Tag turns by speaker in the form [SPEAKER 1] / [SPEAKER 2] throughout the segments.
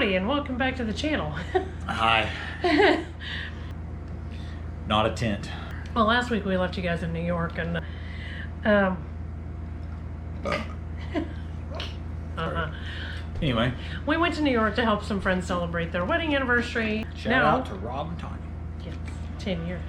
[SPEAKER 1] Howdy, and welcome back to the channel.
[SPEAKER 2] Hi. Not a tent.
[SPEAKER 1] Well, last week we left you guys in New York, and
[SPEAKER 2] Anyway,
[SPEAKER 1] we went to New York to help some friends celebrate their wedding anniversary.
[SPEAKER 2] shout out to Rob and Tanya.
[SPEAKER 1] Yes, 10 years.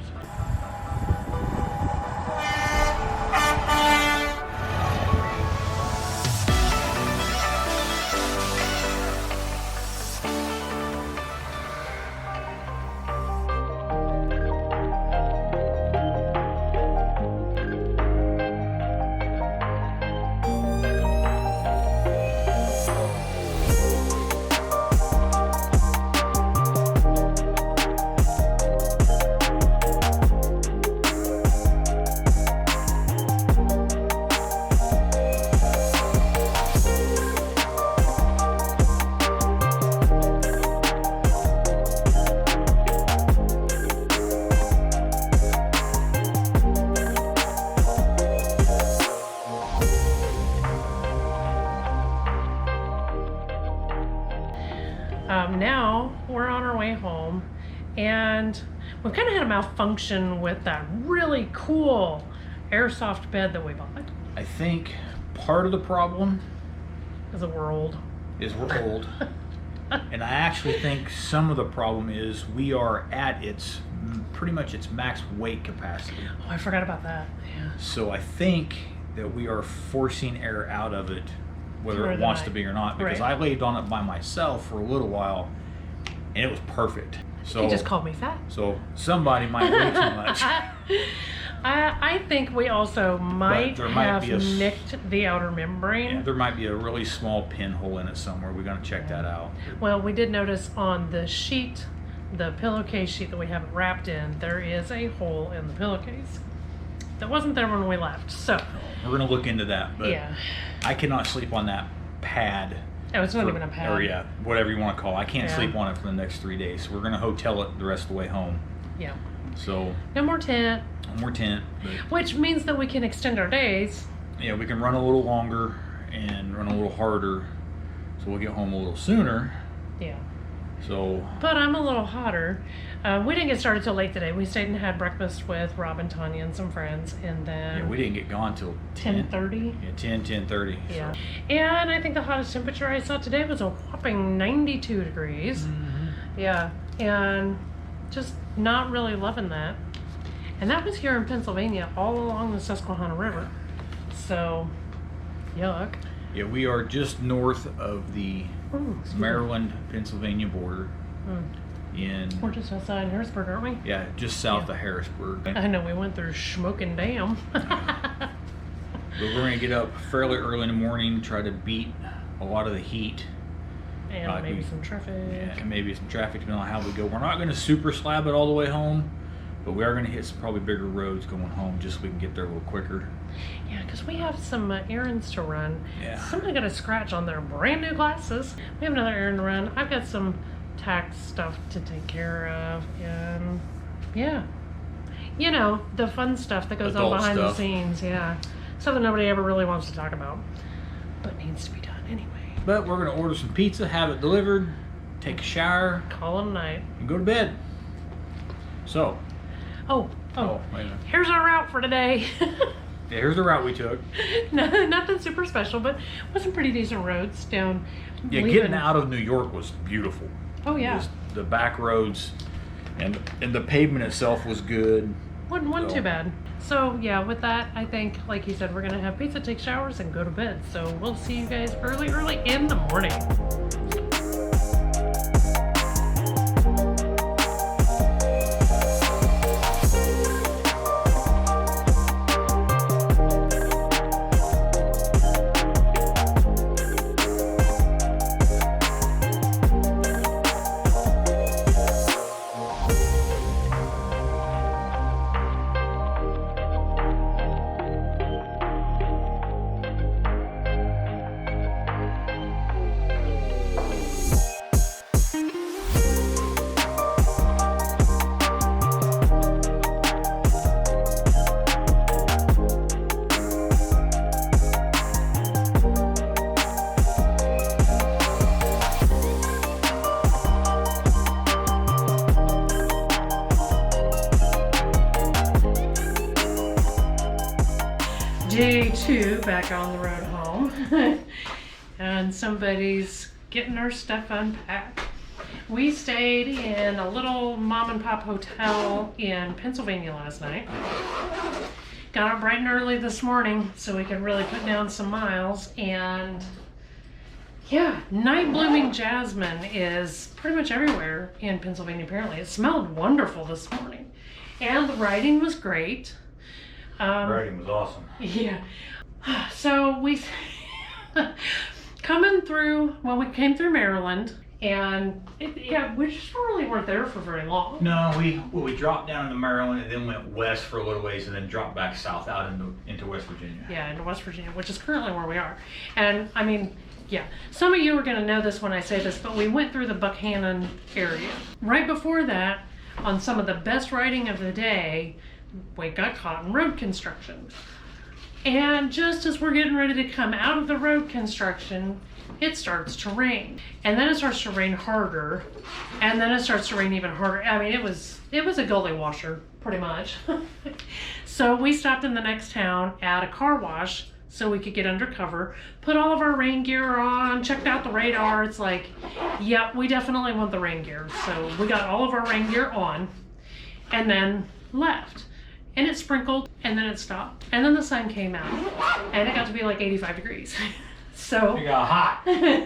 [SPEAKER 1] Now we're on our way home, and we've kind of had a malfunction with that really cool airsoft bed that we bought.
[SPEAKER 2] I think part of the problem
[SPEAKER 1] Because we're old.
[SPEAKER 2] is we're old. And I actually think some of the problem is we are at pretty much its max weight capacity.
[SPEAKER 1] Oh, I forgot about that. Yeah.
[SPEAKER 2] So I think that we are forcing air out of it, whether
[SPEAKER 1] Through
[SPEAKER 2] it
[SPEAKER 1] the
[SPEAKER 2] wants
[SPEAKER 1] night.
[SPEAKER 2] to be or not, because
[SPEAKER 1] Right.
[SPEAKER 2] I laid on it by myself for a little while and it was perfect. So
[SPEAKER 1] He just called me fat.
[SPEAKER 2] So somebody might weigh too much.
[SPEAKER 1] I think we also might
[SPEAKER 2] there might
[SPEAKER 1] have
[SPEAKER 2] be a
[SPEAKER 1] nicked the outer membrane.
[SPEAKER 2] Yeah, there might be a really small pinhole in it somewhere. We're gonna check that out.
[SPEAKER 1] Well, we did notice on the sheet, the pillowcase sheet that we have it wrapped in, there is a hole in the pillowcase that wasn't there when we left. So,
[SPEAKER 2] We're gonna look into that, but
[SPEAKER 1] yeah.
[SPEAKER 2] I cannot sleep on that pad.
[SPEAKER 1] Oh, it's not even a pad.
[SPEAKER 2] Or yeah, whatever you want to call it. I can't
[SPEAKER 1] Yeah.
[SPEAKER 2] sleep on it for the next 3 days. So we're gonna hotel it the rest of the way home.
[SPEAKER 1] Yeah.
[SPEAKER 2] So
[SPEAKER 1] No more tent,
[SPEAKER 2] one more tent. But
[SPEAKER 1] which means that we can extend our days.
[SPEAKER 2] yeah, we can run a little longer and run a little harder, so we'll get home a little sooner.
[SPEAKER 1] Yeah.
[SPEAKER 2] So
[SPEAKER 1] But I'm a little hotter. We didn't get started till late today. We stayed and had breakfast with Rob and Tanya and some friends, and then
[SPEAKER 2] yeah, we didn't get gone till
[SPEAKER 1] 10:30.
[SPEAKER 2] Yeah, 10:30.
[SPEAKER 1] Yeah. And I think the hottest temperature I saw today was a whopping 92 degrees. Yeah. And just not really loving that. And that was here in Pennsylvania, all along the Susquehanna River. So, yuck.
[SPEAKER 2] Yeah, we are just north of the
[SPEAKER 1] Ooh, excuse me.
[SPEAKER 2] Maryland-Pennsylvania border. In
[SPEAKER 1] We're just outside Harrisburg, aren't we?
[SPEAKER 2] yeah, just south
[SPEAKER 1] Yeah.
[SPEAKER 2] of Harrisburg.
[SPEAKER 1] I know, we went through Smoking Dam.
[SPEAKER 2] But we're gonna get up fairly early in the morning, try to beat a lot of the heat.
[SPEAKER 1] And maybe some traffic.
[SPEAKER 2] Yeah, and maybe some traffic depending on how we go. We're not gonna super slab it all the way home, but we are gonna hit some probably bigger roads going home just so we can get there a little quicker.
[SPEAKER 1] Yeah, because we have some errands to run.
[SPEAKER 2] Yeah.
[SPEAKER 1] Somebody got a scratch on their brand new glasses. We have another errand to run. I've got some tax stuff to take care of. And yeah. You know, the fun stuff that goes
[SPEAKER 2] Adult
[SPEAKER 1] on behind
[SPEAKER 2] stuff.
[SPEAKER 1] the scenes. Yeah. Stuff that nobody ever really wants to talk about. But needs to be done anyway.
[SPEAKER 2] But we're gonna order some pizza, have it delivered, take a shower,
[SPEAKER 1] Call it a night.
[SPEAKER 2] and go to bed. So,
[SPEAKER 1] Oh.
[SPEAKER 2] wait a minute.
[SPEAKER 1] Here's our route for today.
[SPEAKER 2] Yeah, here's the route we took.
[SPEAKER 1] No, nothing super special, but with some pretty decent roads down.
[SPEAKER 2] Yeah, getting out of New York was beautiful.
[SPEAKER 1] Oh yeah.
[SPEAKER 2] Just the back roads and the pavement itself was good.
[SPEAKER 1] Wasn't
[SPEAKER 2] So-
[SPEAKER 1] too bad. So yeah, with that, I think, like you said, we're gonna have pizza, take showers, and go to bed. So we'll see you guys early in the morning. 2 back on the road home. And somebody's getting our stuff unpacked. We stayed in a little mom and pop hotel in Pennsylvania last night. Got up bright and early this morning so we could really put down some miles. And yeah, night blooming jasmine is pretty much everywhere in Pennsylvania apparently. It smelled wonderful this morning. And the riding was great.
[SPEAKER 2] Riding was awesome.
[SPEAKER 1] Yeah. So we coming through, well, we came through Maryland, and we just really weren't there for very long.
[SPEAKER 2] No, we dropped down into Maryland and then went west for a little ways and then dropped back south out into West Virginia.
[SPEAKER 1] Yeah, into West Virginia, which is currently where we are. And I mean, yeah, some of you are going to know this when I say this, but we went through the Buckhannon area. Right before that, on some of the best riding of the day, we got caught in road construction. And just as we're getting ready to come out of the road construction, it starts to rain. And then it starts to rain harder. And then it starts to rain even harder. I mean, it was a gully washer, pretty much. So we stopped in the next town at a car wash so we could get undercover, put all of our rain gear on, checked out the radar. It's like, yeah, we definitely want the rain gear. So we got all of our rain gear on and then left. And it sprinkled, and then it stopped. And then the sun came out, and it got to be like 85 degrees. So
[SPEAKER 2] It got hot.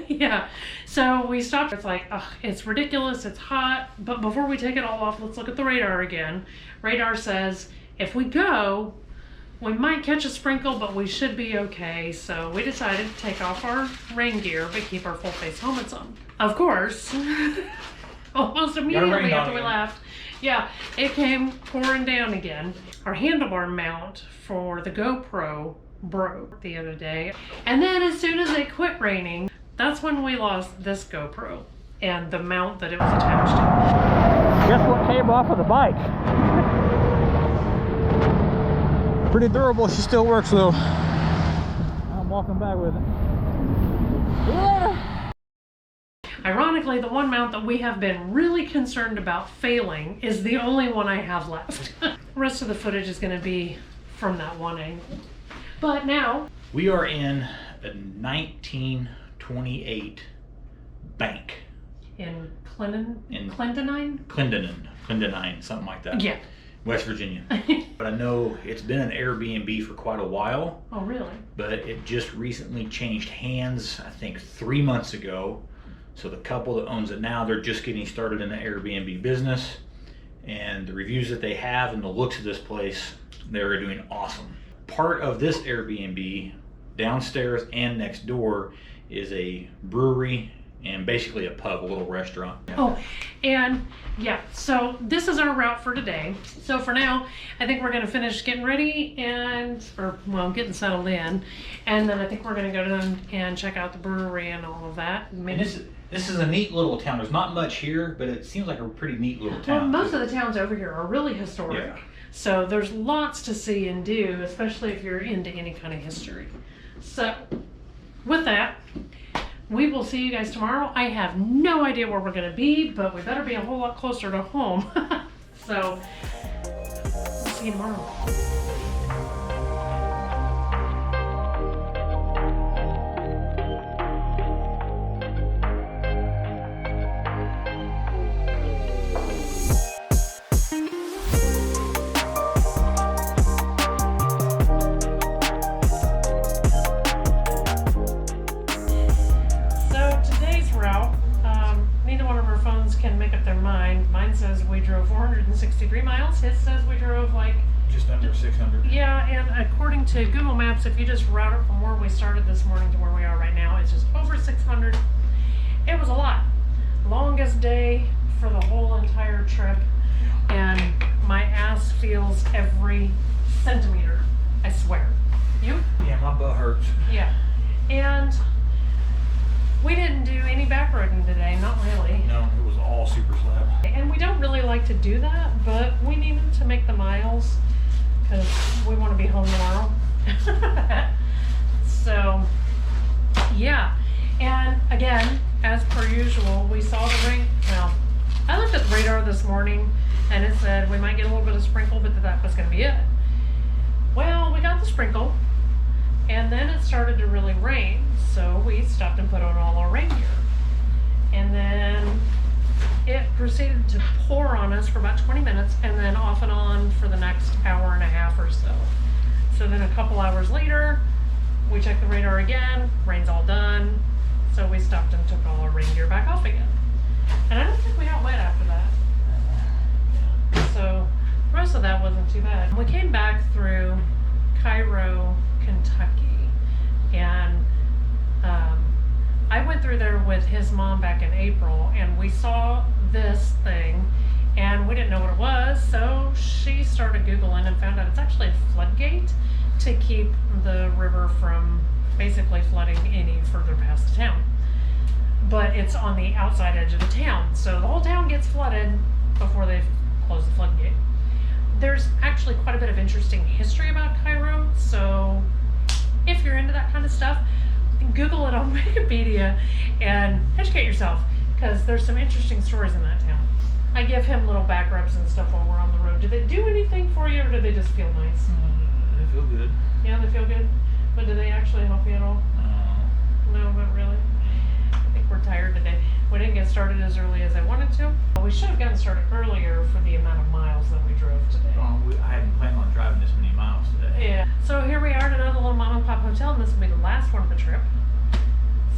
[SPEAKER 1] yeah. So we stopped. It's like, ugh, it's ridiculous. It's hot. But before we take it all off, let's look at the radar again. Radar says if we go, we might catch a sprinkle, but we should be okay. So we decided to take off our rain gear, but keep our full face helmets on. Of course, almost immediately after we left, yeah, it came pouring down again. Our handlebar mount for the GoPro broke the other day. And then as soon as it quit raining, that's when we lost this GoPro and the mount that it was attached to.
[SPEAKER 2] Guess what came off of the bike? Pretty durable. She still works though. I'm walking back with it. Yeah.
[SPEAKER 1] Ironically, the one mount that we have been really concerned about failing is the only one I have left. The rest of the footage is going to be from that one angle. But now,
[SPEAKER 2] We are in a 1928 bank.
[SPEAKER 1] in Clinton,
[SPEAKER 2] In-
[SPEAKER 1] Clintonine?
[SPEAKER 2] something like that.
[SPEAKER 1] Yeah.
[SPEAKER 2] West Virginia. But I know it's been an Airbnb for quite a while,
[SPEAKER 1] Oh, really?
[SPEAKER 2] but it just recently changed hands, I think 3 months ago. So the couple that owns it now, they're just getting started in the Airbnb business. And the reviews that they have and the looks of this place, they're doing awesome. Part of this Airbnb, downstairs and next door, is a brewery and basically a pub, a little restaurant.
[SPEAKER 1] Oh, and yeah, so this is our route for today. So for now, I think we're gonna finish getting ready getting settled in. And then I think we're gonna go down and check out the brewery and all of that.
[SPEAKER 2] And this is a neat little town. There's not much here, but it seems like a pretty neat little
[SPEAKER 1] Well,
[SPEAKER 2] town.
[SPEAKER 1] most of the towns over here are really historic.
[SPEAKER 2] Yeah.
[SPEAKER 1] So there's lots to see and do, especially if you're into any kind of history. So with that, we will see you guys tomorrow. I have no idea where we're going to be, but we better be a whole lot closer to home. So we'll see you tomorrow. Neither one of our phones can make up their mind. Mine says we drove 463 miles. His says we drove like
[SPEAKER 2] Just under 600.
[SPEAKER 1] Yeah, and according to Google Maps, if you just route it from where we started this morning to where we are right now, it's just over 600. It was a lot. Longest day for the whole entire trip, and my ass feels every centimeter, I swear. You?
[SPEAKER 2] Yeah, my butt hurts.
[SPEAKER 1] Yeah. And we didn't do any backroading today, not really.
[SPEAKER 2] No, it was all super slab.
[SPEAKER 1] And we don't really like to do that, but we needed to make the miles because we want to be home tomorrow. So, yeah. And again, as per usual, we saw the rain. Well, I looked at the radar this morning and it said we might get a little bit of sprinkle, but that was going to be it. Well, we got the sprinkle. And then it started to really rain, so we stopped and put on all our rain gear. And then it proceeded to pour on us for about 20 minutes and then off and on for the next hour and a half or so. So then a couple hours later, we checked the radar again, rain's all done, so we stopped and took all our rain gear back off again. And I don't think we got wet after that. So the rest of that wasn't too bad. We came back through Cairo, Kentucky, and I went through there with his mom back in April, and we saw this thing and we didn't know what it was, so she started Googling and found out it's actually a floodgate to keep the river from basically flooding any further past the town. But it's on the outside edge of the town, so the whole town gets flooded before they close the floodgate. There's actually quite a bit of interesting history about Cairo, so if you're into that kind of stuff, Google it on Wikipedia and educate yourself, because there's some interesting stories in that town. I give him little back rubs and stuff while we're on the road. Do they do anything for you, or do they just feel nice?
[SPEAKER 2] They feel good.
[SPEAKER 1] Yeah, they feel good. But do they actually help you at all? No, not really. I think we're tired today. We didn't get started as early as I wanted to. We should have gotten started earlier for the amount of miles that we drove today.
[SPEAKER 2] I hadn't planned on driving this many miles today.
[SPEAKER 1] Yeah. So here we are at another little mom and pop hotel, and this will be the last one of the trip.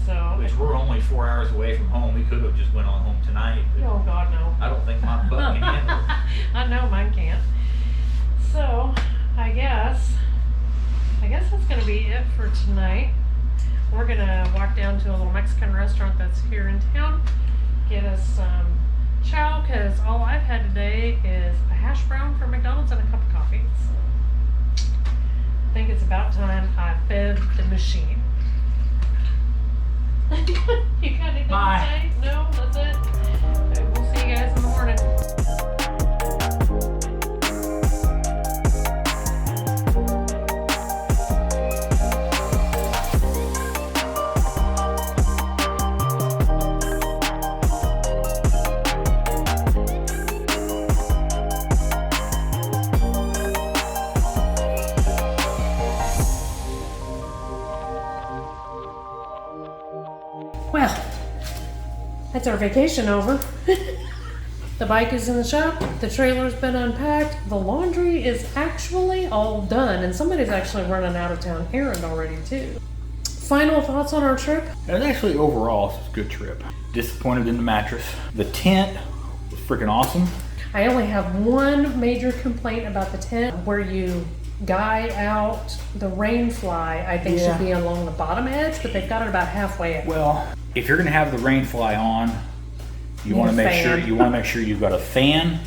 [SPEAKER 1] So.
[SPEAKER 2] Which we're only 4 hours away from home. We could have just went on home tonight.
[SPEAKER 1] Oh God, no.
[SPEAKER 2] I don't think my butt can handle it.
[SPEAKER 1] I know mine can't. So I guess that's gonna be it for tonight. We're gonna walk down to a little Mexican restaurant that's here in town, get us some chow, because all I've had today is a hash brown from McDonald's and a cup of coffee. So I think it's about time I fed the machine. You got anything
[SPEAKER 2] Bye.
[SPEAKER 1] to say? No, that's it. Okay, we'll see you guys in the morning. Well, that's our vacation over. The bike is in the shop, the trailer's been unpacked, the laundry is actually all done, and somebody's actually running out of town errand already too. Final thoughts on our trip?
[SPEAKER 2] It was actually overall a good trip. Disappointed in the mattress. The tent was freaking awesome.
[SPEAKER 1] I only have one major complaint about the tent, where you guy out the rain fly, I think should be along the bottom edge, but they've got it about halfway.
[SPEAKER 2] Well, if you're gonna have the rain fly on, you
[SPEAKER 1] Need
[SPEAKER 2] want
[SPEAKER 1] a
[SPEAKER 2] to make
[SPEAKER 1] fan.
[SPEAKER 2] sure you've got a fan,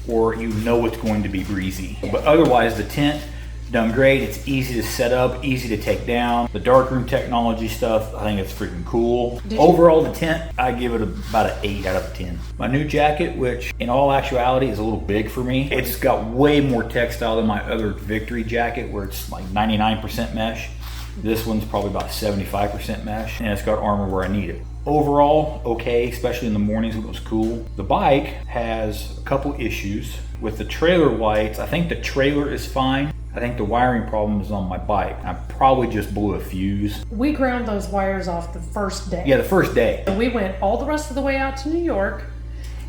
[SPEAKER 2] or you know it's going to be breezy. But otherwise, the tent done great. It's easy to set up, easy to take down. The darkroom technology stuff, I think it's freaking cool. Overall, the tent, I give it about an 8 out of 10. My new jacket, which in all actuality is a little big for me, it's got way more textile than my other Victory jacket, where it's like 99% mesh. This one's probably about 75% mesh, and it's got armor where I need it. Overall, okay, especially in the mornings when it was cool. The bike has a couple issues. With the trailer lights, I think the trailer is fine. I think the wiring problem is on my bike. I probably just blew a fuse.
[SPEAKER 1] We ground those wires off the first day.
[SPEAKER 2] Yeah, the first day.
[SPEAKER 1] And we went all the rest of the way out to New York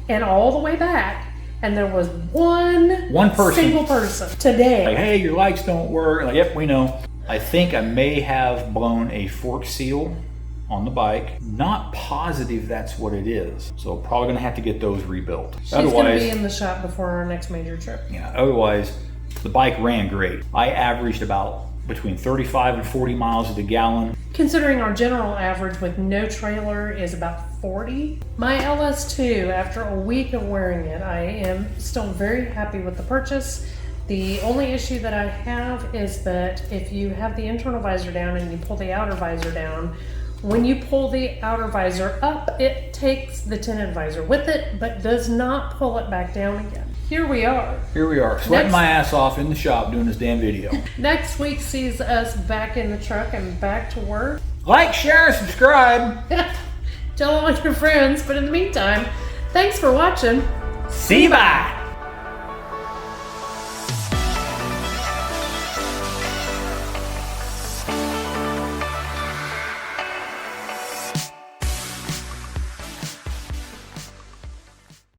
[SPEAKER 1] and all the way back, and there was one
[SPEAKER 2] person.
[SPEAKER 1] single person today.
[SPEAKER 2] Like, hey, your lights don't work. Like, yep, we know. I think I may have blown a fork seal on the bike. Not positive that's what it is. So probably gonna have to get those rebuilt.
[SPEAKER 1] She's gonna be in the shop before our next major trip.
[SPEAKER 2] Yeah, otherwise, the bike ran great. I averaged about between 35 and 40 miles to the gallon.
[SPEAKER 1] Considering our general average with no trailer is about 40. My LS2, after a week of wearing it, I am still very happy with the purchase. The only issue that I have is that if you have the internal visor down and you pull the outer visor down, when you pull the outer visor up, it takes the tinted visor with it, but does not pull it back down again. Here we are.
[SPEAKER 2] Sweating my ass off in the shop doing this damn video.
[SPEAKER 1] Next week sees us back in the truck and back to work.
[SPEAKER 2] Like, share, and subscribe.
[SPEAKER 1] Tell all your friends, but in the meantime, thanks for watching.
[SPEAKER 2] See you, bye.